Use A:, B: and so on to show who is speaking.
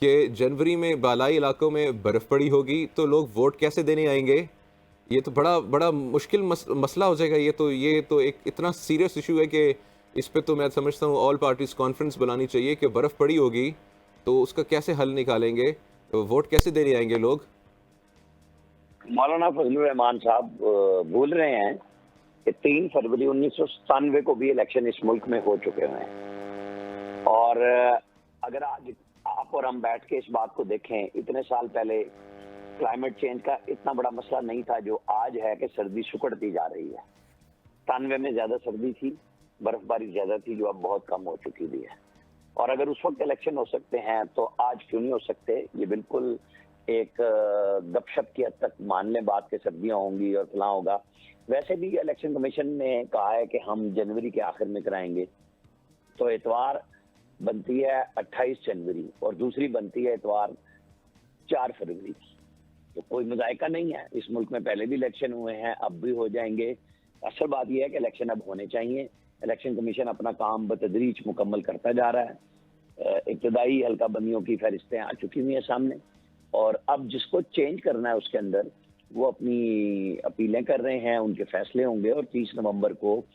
A: कि जनवरी में बालाई इलाकों में बर्फ़ पड़ी होगी तो लोग वोट कैसे देने आएंगे। ये तो बड़ा बड़ा मुश्किल मसला हो जाएगा। ये तो एक इतना सीरियस इशू है कि इस पे तो मैं समझता हूँ ऑल पार्टीज कॉन्फ्रेंस बुलानी चाहिए कि बर्फ़ पड़ी होगी तो उसका कैसे हल निकालेंगे, तो वोट कैसे देने आएंगे लोग।
B: मौलाना फजलुर रहमान साहब भूल रहे हैं कि 3 फरवरी 1997 को भी इलेक्शन इस मुल्क में हो चुके हुए हैं। और अगर आज आप और हम बैठ के इस बात को देखें, इतने साल पहले क्लाइमेट चेंज का इतना बड़ा मसला नहीं था जो आज है कि सर्दी सुकड़ती जा रही है। 97 में ज्यादा सर्दी थी, बर्फबारी ज्यादा थी, जो अब बहुत कम हो चुकी भी है। और अगर उस वक्त इलेक्शन हो सकते हैं तो आज क्यों नहीं हो सकते। ये बिल्कुल एक गपशप की हद तक मान लें बात के सर्दियां होंगी और फलां होगा। वैसे भी इलेक्शन कमीशन ने कहा है कि हम जनवरी के आखिर में कराएंगे। तो इतवार बनती है 28 जनवरी और दूसरी बनती है इतवार 4 फरवरी की। तो कोई मजायका नहीं है। इस मुल्क में पहले भी इलेक्शन हुए हैं, अब भी हो जाएंगे। असल बात यह है कि इलेक्शन अब होने चाहिए। इलेक्शन कमीशन अपना काम बतदरीज मुकम्मल करता जा रहा है। इब्तदाई हल्का बंदियों की फहरिस्तें आ चुकी हुई हैं सामने, और अब जिसको चेंज करना है उसके अंदर वो अपनी अपीलें कर रहे हैं, उनके फैसले होंगे और 30 नवंबर को